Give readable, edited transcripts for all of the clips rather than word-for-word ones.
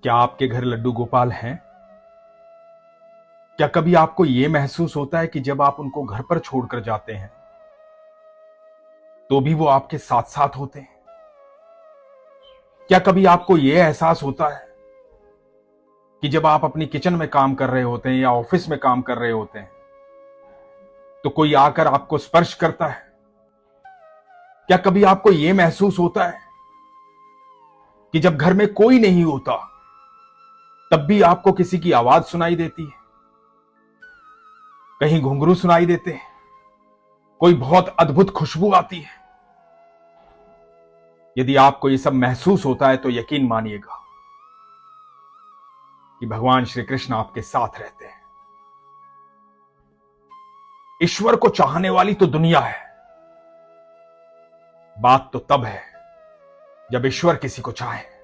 क्या आपके घर लड्डू गोपाल हैं? क्या कभी आपको यह महसूस होता है कि जब आप उनको घर पर छोड़कर जाते हैं तो भी वो आपके साथ साथ होते हैं? क्या कभी आपको यह एहसास होता है कि जब आप अपनी किचन में काम कर रहे होते हैं या ऑफिस में काम कर रहे होते हैं तो कोई आकर आपको स्पर्श करता है? क्या कभी आपको यह महसूस होता है कि जब घर में कोई नहीं होता तब भी आपको किसी की आवाज सुनाई देती है, कहीं घुंघरू सुनाई देते हैं, कोई बहुत अद्भुत खुशबू आती है? यदि आपको यह सब महसूस होता है तो यकीन मानिएगा कि भगवान श्री कृष्ण आपके साथ रहते हैं। ईश्वर को चाहने वाली तो दुनिया है, बात तो तब है जब ईश्वर किसी को चाहे।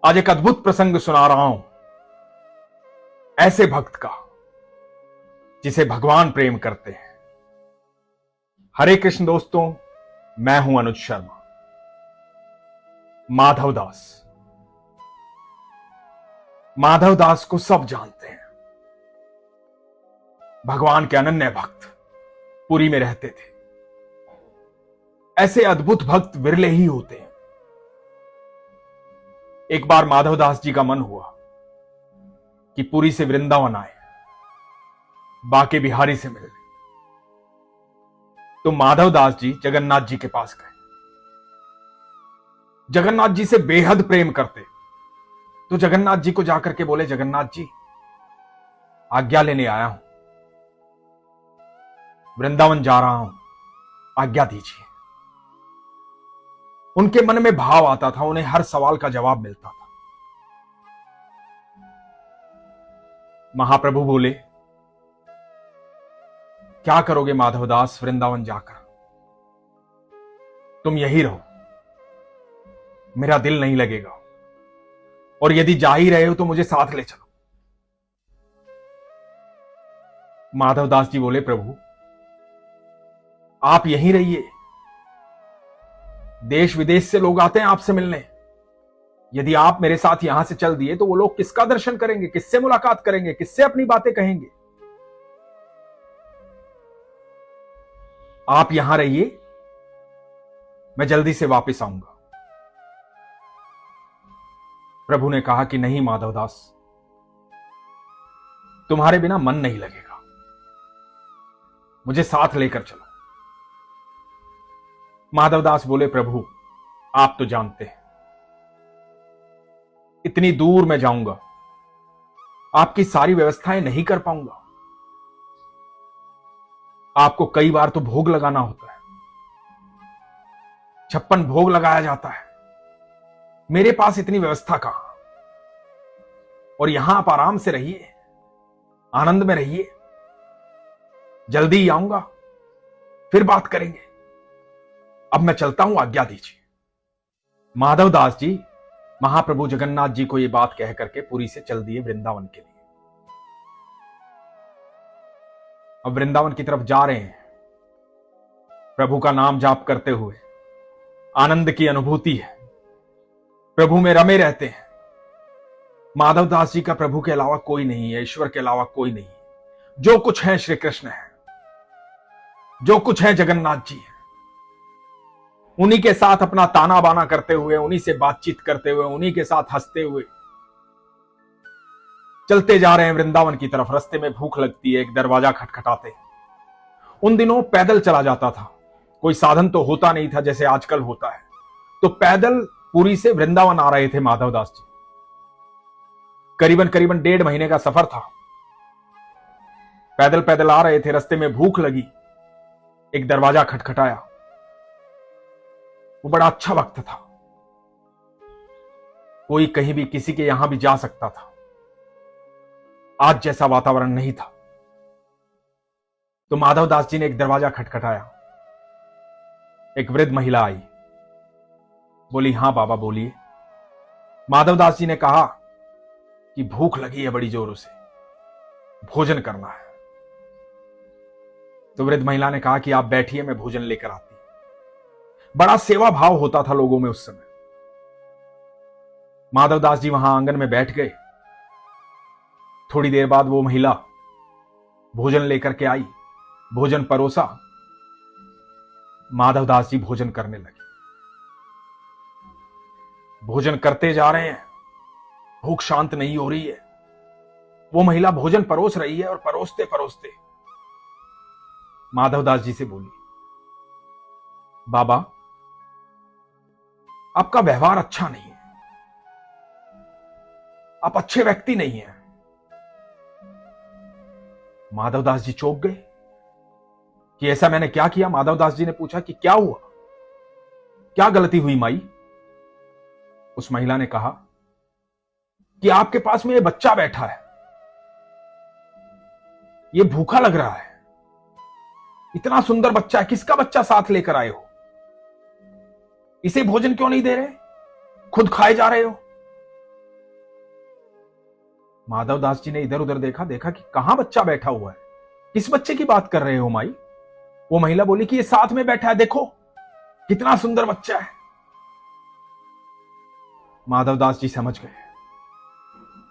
आज एक अद्भुत प्रसंग सुना रहा हूं ऐसे भक्त का जिसे भगवान प्रेम करते हैं। हरे कृष्ण दोस्तों, मैं हूं अनुज शर्मा। माधवदास, माधवदास को सब जानते हैं। भगवान के अनन्य भक्त, पुरी में रहते थे। ऐसे अद्भुत भक्त विरले ही होते हैं। एक बार माधवदास जी का मन हुआ कि पुरी से वृंदावन आए, बाके बिहारी से मिलने। तो माधवदास जी जगन्नाथ जी के पास गए। जगन्नाथ जी से बेहद प्रेम करते, तो जगन्नाथ जी को जाकर के बोले, जगन्नाथ जी आज्ञा लेने आया हूं, वृंदावन जा रहा हूं, आज्ञा दीजिए। उनके मन में भाव आता था, उन्हें हर सवाल का जवाब मिलता था। महाप्रभु बोले, क्या करोगे माधवदास वृंदावन जाकर? तुम यही रहो, मेरा दिल नहीं लगेगा, और यदि जा ही रहे हो तो मुझे साथ ले चलो। माधवदास जी बोले, प्रभु आप यहीं रहिए, देश विदेश से लोग आते हैं आपसे मिलने। यदि आप मेरे साथ यहां से चल दिए तो वो लोग किसका दर्शन करेंगे, किससे मुलाकात करेंगे, किससे अपनी बातें कहेंगे? आप यहां रहिए, मैं जल्दी से वापस आऊंगा। प्रभु ने कहा कि नहीं माधवदास, तुम्हारे बिना मन नहीं लगेगा, मुझे साथ लेकर चलो। माधवदास बोले, प्रभु आप तो जानते हैं इतनी दूर मैं जाऊंगा, आपकी सारी व्यवस्थाएं नहीं कर पाऊंगा। आपको कई बार तो भोग लगाना होता है, 56 भोग लगाया जाता है, मेरे पास इतनी व्यवस्था कहां? और यहां आप आराम से रहिए, आनंद में रहिए, जल्दी ही आऊंगा, फिर बात करेंगे। अब मैं चलता हूं, आज्ञा दीजिए। माधवदास जी महाप्रभु जगन्नाथ जी को यह बात कह करके पुरी से चल दिए वृंदावन के लिए। अब वृंदावन की तरफ जा रहे हैं, प्रभु का नाम जाप करते हुए, आनंद की अनुभूति है, प्रभु में रमे रहते हैं। माधवदास जी का प्रभु के अलावा कोई नहीं है, ईश्वर के अलावा कोई नहीं है। जो कुछ है श्री कृष्ण है, जो कुछ है जगन्नाथ जी है। उन्हीं के साथ अपना ताना बाना करते हुए, उन्हीं से बातचीत करते हुए, उन्हीं के साथ हंसते हुए चलते जा रहे हैं वृंदावन की तरफ। रास्ते में भूख लगती है, एक दरवाजा खटखटाते। उन दिनों पैदल चला जाता था, कोई साधन तो होता नहीं था जैसे आजकल होता है। तो पैदल पुरी से वृंदावन आ रहे थे माधवदास जी। करीबन 1.5 महीने का सफर था। पैदल पैदल आ रहे थे, रास्ते में भूख लगी, एक दरवाजा खटखटाया। वो बड़ा अच्छा वक्त था, कोई कहीं भी किसी के यहां भी जा सकता था, आज जैसा वातावरण नहीं था। तो माधवदास जी ने एक दरवाजा खटखटाया। एक वृद्ध महिला आई, बोली, हां बाबा बोलिए। माधवदास जी ने कहा कि भूख लगी है बड़ी जोरों से, भोजन करना है। तो वृद्ध महिला ने कहा कि आप बैठिए, मैं भोजन लेकर आती। बड़ा सेवा भाव होता था लोगों में उस समय। माधवदास जी वहां आंगन में बैठ गए। थोड़ी देर बाद वो महिला भोजन लेकर के आई, भोजन परोसा। माधवदास जी भोजन करने लगे। भोजन करते जा रहे हैं, भूख शांत नहीं हो रही है। वो महिला भोजन परोस रही है और परोसते परोसते माधवदास जी से बोली, बाबा आपका व्यवहार अच्छा नहीं है, आप अच्छे व्यक्ति नहीं हैं। माधवदास जी चौंक गए कि ऐसा मैंने क्या किया। माधवदास जी ने पूछा कि क्या हुआ, क्या गलती हुई माई। उस महिला ने कहा कि आपके पास में ये बच्चा बैठा है, ये भूखा लग रहा है, इतना सुंदर बच्चा है, किसका बच्चा साथ लेकर आए हो, इसे भोजन क्यों नहीं दे रहे, खुद खाए जा रहे हो। माधवदास जी ने इधर उधर देखा कि कहां बच्चा बैठा हुआ है, किस बच्चे की बात कर रहे हो माई। वो महिला बोली कि ये साथ में बैठा है, देखो कितना सुंदर बच्चा है। माधवदास जी समझ गए,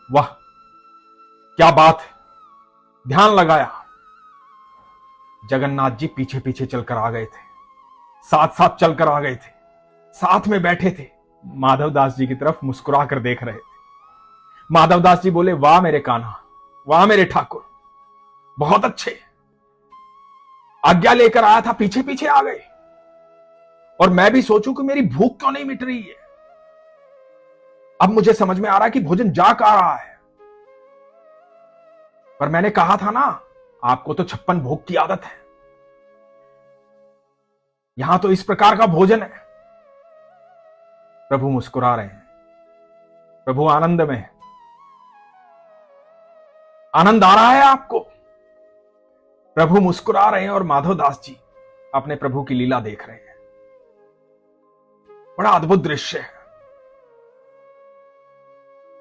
वाह क्या बात है। ध्यान लगाया, जगन्नाथ जी पीछे पीछे चलकर आ गए थे, साथ साथ चलकर आ गए थे, साथ में बैठे थे, माधवदास जी की तरफ मुस्कुरा कर देख रहे थे। माधवदास जी बोले, वाह मेरे कान्हा, वाह मेरे ठाकुर, बहुत अच्छे, आज्ञा लेकर आया था, पीछे पीछे आ गए। और मैं भी सोचूं कि मेरी भूख क्यों नहीं मिट रही है। अब मुझे समझ में आ रहा है कि भोजन जा आ रहा है। पर मैंने कहा था ना, आपको तो 56 भोग की आदत है, यहां तो इस प्रकार का भोजन है। प्रभु मुस्कुरा रहे हैं, प्रभु आनंद में है। आनंद आ रहा है आपको। प्रभु मुस्कुरा रहे हैं और माधवदास जी अपने प्रभु की लीला देख रहे हैं। बड़ा अद्भुत दृश्य है।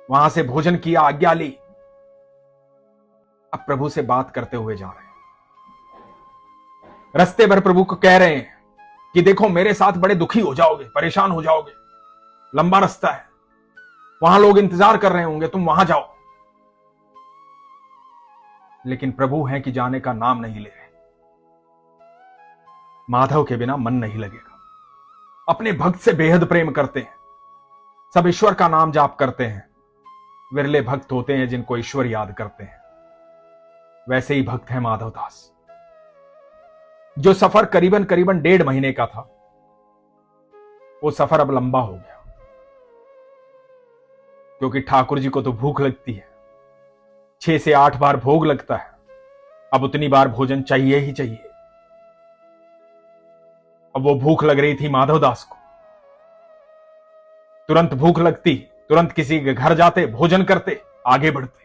वहां से भोजन किया, आज्ञा ली, अब प्रभु से बात करते हुए जा रहे हैं। रास्ते भर प्रभु को कह रहे हैं कि देखो मेरे साथ बड़े दुखी हो जाओगे, परेशान हो जाओगे, लंबा रास्ता है, वहां लोग इंतजार कर रहे होंगे, तुम वहां जाओ। लेकिन प्रभु हैं कि जाने का नाम नहीं ले रहे। माधव के बिना मन नहीं लगेगा। अपने भक्त से बेहद प्रेम करते हैं, सब ईश्वर का नाम जाप करते हैं। विरले भक्त होते हैं जिनको ईश्वर याद करते हैं। वैसे ही भक्त है माधवदास। जो सफर करीबन करीबन 1.5 महीने का था, वो सफर अब लंबा हो गया, क्योंकि ठाकुर जी को तो भूख लगती है। 6 से 8 बार भोग लगता है, अब उतनी बार भोजन चाहिए ही चाहिए। अब वो भूख लग रही थी माधवदास को। तुरंत भूख लगती, तुरंत किसी के घर जाते, भोजन करते, आगे बढ़ते।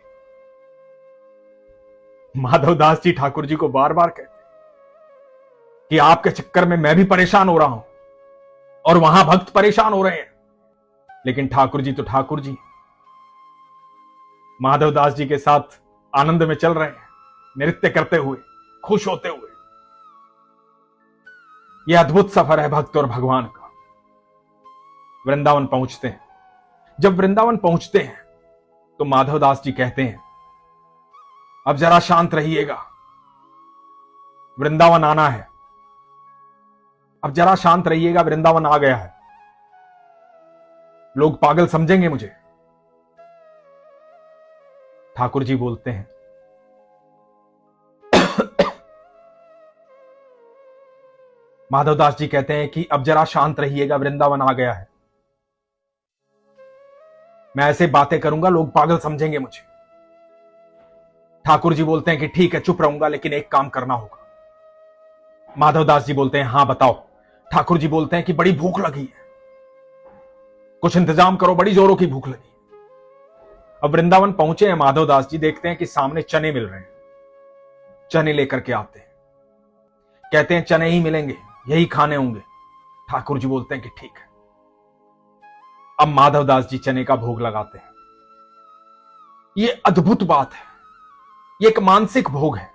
माधवदास जी ठाकुर जी को बार बार कहते कि आपके चक्कर में मैं भी परेशान हो रहा हूं और वहां भक्त परेशान हो रहे हैं। लेकिन ठाकुर जी तो ठाकुर जी माधवदास जी के साथ आनंद में चल रहे हैं, नृत्य करते हुए, खुश होते हुए। यह अद्भुत सफर है भक्त और भगवान का। वृंदावन पहुंचते हैं। जब वृंदावन पहुंचते हैं तो माधवदास जी कहते हैं, अब जरा शांत रहिएगा, वृंदावन आना है, अब जरा शांत रहिएगा, वृंदावन आ गया है, लोग पागल समझेंगे मुझे। ठाकुर जी बोलते हैं, माधवदास जी कहते हैं कि अब जरा शांत रहिएगा, वृंदावन आ गया है, मैं ऐसे बातें करूंगा लोग पागल समझेंगे मुझे। ठाकुर जी बोलते हैं कि ठीक है, चुप रहूंगा, लेकिन एक काम करना होगा। माधवदास जी बोलते हैं, हां बताओ। ठाकुर जी बोलते हैं कि बड़ी भूख लगी है, कुछ इंतजाम करो, बड़ी जोरों की भूख लगी। अब वृंदावन पहुंचे हैं माधवदास जी, देखते हैं कि सामने चने मिल रहे हैं। चने लेकर के आते हैं, कहते हैं चने ही मिलेंगे, यही खाने होंगे। ठाकुर जी बोलते हैं कि ठीक है। अब माधवदास जी चने का भोग लगाते हैं। ये अद्भुत बात है, ये एक मानसिक भोग है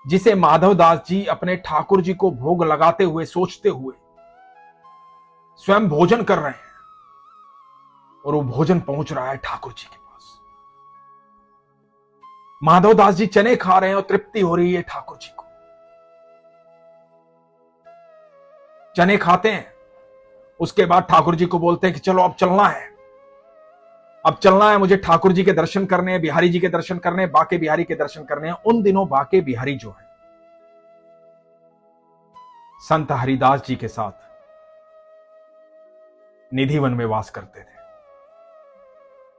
जिसे माधवदास जी अपने ठाकुर जी को भोग लगाते हुए, सोचते हुए स्वयं भोजन कर रहे हैं। और वो भोजन पहुंच रहा है ठाकुर जी के पास। माधव दास जी चने खा रहे हैं और तृप्ति हो रही है ठाकुर जी को। चने खाते हैं, उसके बाद ठाकुर जी को बोलते हैं कि चलो अब चलना है, अब चलना है, मुझे ठाकुर जी के दर्शन करने हैं, बिहारी जी के दर्शन करने हैं, बाके बिहारी के दर्शन करने हैं। उन दिनों बाके बिहारी जो है संत हरिदास जी के साथ निधिवन में वास करते थे।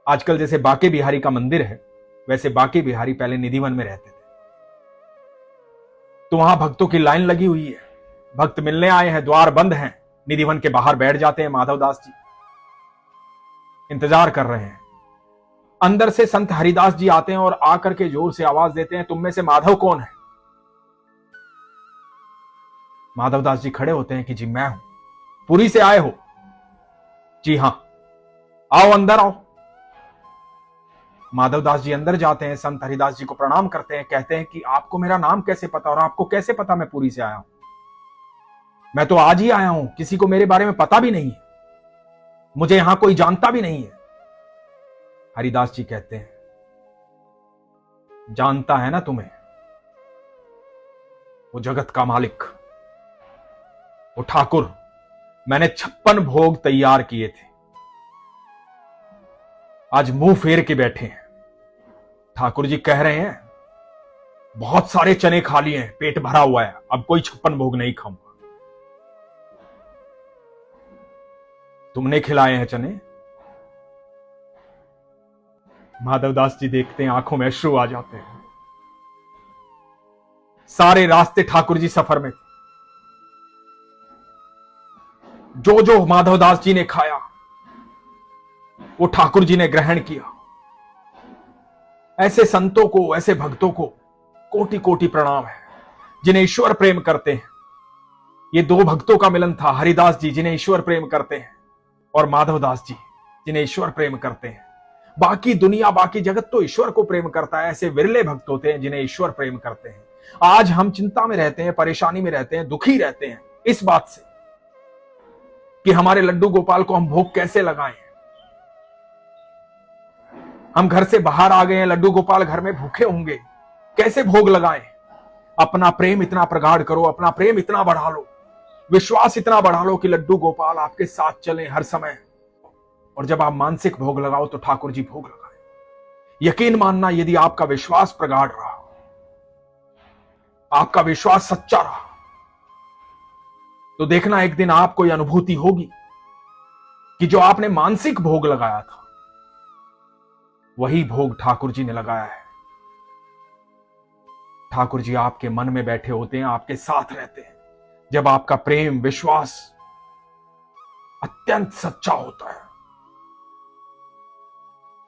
आजकल जैसे बाके बिहारी का मंदिर है, वैसे बाके बिहारी पहले निधिवन में रहते थे। तो वहां भक्तों की लाइन लगी हुई है, भक्त मिलने आए हैं, द्वार बंद हैं, निधिवन के बाहर बैठ जाते हैं माधव दास जी, इंतजार कर रहे हैं। अंदर से संत हरिदास जी आते हैं और आकर के जोर से आवाज देते हैं, तुम में से माधव कौन है? माधव दास जी खड़े होते हैं कि जी मैं हूं। पुरी से आए हो? जी हां। आओ अंदर आओ। माधव दास जी अंदर जाते हैं, संत हरिदास जी को प्रणाम करते हैं, कहते हैं कि आपको मेरा नाम कैसे पता, और आपको कैसे पता मैं पुरी से आया हूं? मैं तो आज ही आया हूं, किसी को मेरे बारे में पता भी नहीं है, मुझे यहां कोई जानता भी नहीं है। हरिदास जी कहते हैं, जानता है ना तुम्हें, वो जगत का मालिक, वो ठाकुर, मैंने 56 भोग तैयार किए थे, आज मुंह फेर के बैठे हैं। ठाकुर जी कह रहे हैं बहुत सारे चने खा लिए हैं, पेट भरा हुआ है, अब कोई 56 भोग नहीं खाऊंगा। तुमने खिलाए हैं चने? माधवदास जी देखते हैं, आंखों में अश्रु आ जाते हैं। सारे रास्ते ठाकुर जी सफर में थे, जो जो माधवदास जी ने खाया वो ठाकुर जी ने ग्रहण किया। ऐसे संतों को, ऐसे भक्तों को कोटि कोटि प्रणाम है, जिन्हें ईश्वर प्रेम करते हैं। ये दो भक्तों का मिलन था, हरिदास जी जिन्हें ईश्वर प्रेम करते हैं, और माधवदास जी जिन्हें ईश्वर प्रेम करते हैं। बाकी दुनिया, बाकी जगत तो ईश्वर को प्रेम करता है, ऐसे विरले भक्त होते हैं जिन्हें ईश्वर प्रेम करते हैं। आज हम चिंता में रहते हैं, परेशानी में रहते हैं, दुखी रहते हैं इस बात से कि हमारे लड्डू गोपाल को हम भोग कैसे लगाएं। हम घर से बाहर आ गए हैं, लड्डू गोपाल घर में भूखे होंगे, कैसे भोग लगाएं। अपना प्रेम इतना प्रगाढ़ करो, अपना प्रेम इतना बढ़ा लो, विश्वास इतना बढ़ा लो कि लड्डू गोपाल आपके साथ चलें हर समय। और जब आप मानसिक भोग लगाओ तो ठाकुर जी भोग लगाएं। यकीन मानना, यदि आपका विश्वास प्रगाढ़ रहा, आपका विश्वास सच्चा रहा, तो देखना एक दिन आपको यह अनुभूति होगी कि जो आपने मानसिक भोग लगाया था वही भोग ठाकुर जी ने लगाया है। ठाकुर जी आपके मन में बैठे होते हैं, आपके साथ रहते हैं, जब आपका प्रेम, विश्वास अत्यंत सच्चा होता है।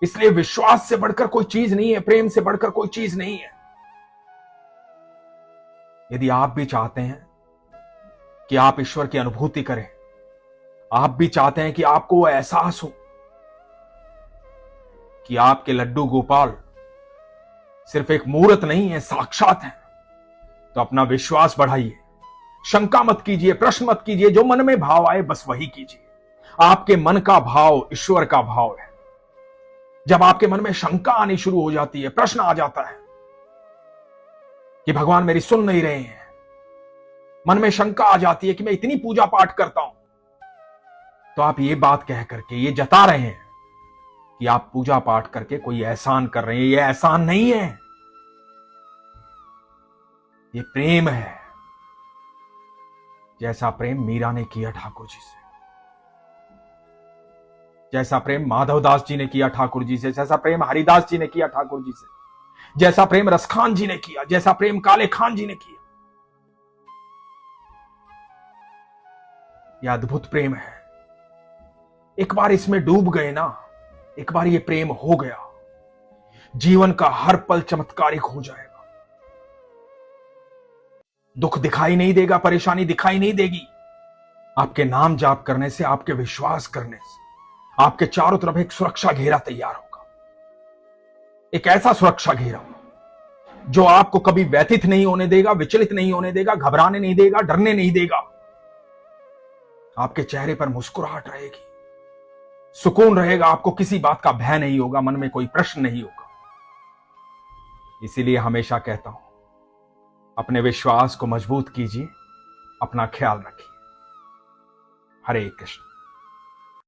इसलिए विश्वास से बढ़कर कोई चीज नहीं है, प्रेम से बढ़कर कोई चीज नहीं है। यदि आप भी चाहते हैं कि आप ईश्वर की अनुभूति करें, आप भी चाहते हैं कि आपको वो एहसास हो कि आपके लड्डू गोपाल सिर्फ एक मूर्त नहीं है, साक्षात है, तो अपना विश्वास बढ़ाइए, शंका मत कीजिए, प्रश्न मत कीजिए, जो मन में भाव आए बस वही कीजिए। आपके मन का भाव ईश्वर का भाव है। जब आपके मन में शंका आनी शुरू हो जाती है, प्रश्न आ जाता है कि भगवान मेरी सुन नहीं रहे हैं, मन में शंका आ जाती है कि मैं इतनी पूजा पाठ करता हूं, तो आप ये बात कह करके ये जता रहे हैं कि आप पूजा पाठ करके कोई एहसान कर रहे हैं। ये एहसान नहीं है, ये प्रेम है। जैसा प्रेम मीरा ने किया ठाकुर जी से, जैसा प्रेम माधवदास जी ने किया ठाकुर जी से, जैसा प्रेम हरिदास जी ने किया ठाकुर जी से, जैसा प्रेम रसखान जी ने किया, जैसा प्रेम काले खान जी ने किया, यह अद्भुत प्रेम है। एक बार इसमें डूब गए ना, एक बार ये प्रेम हो गया, जीवन का हर पल चमत्कारिक हो जाएगा। दुख दिखाई नहीं देगा, परेशानी दिखाई नहीं देगी। आपके नाम जाप करने से, आपके विश्वास करने से आपके चारों तरफ एक सुरक्षा घेरा तैयार होगा। एक ऐसा सुरक्षा घेरा जो आपको कभी व्यथित नहीं होने देगा, विचलित नहीं होने देगा, घबराने नहीं देगा, डरने नहीं देगा। आपके चेहरे पर मुस्कुराहट रहेगी, सुकून रहेगा, आपको किसी बात का भय नहीं होगा, मन में कोई प्रश्न नहीं होगा। इसीलिए हमेशा कहता हूं, अपने विश्वास को मजबूत कीजिए, अपना ख्याल रखिए। हरे कृष्ण।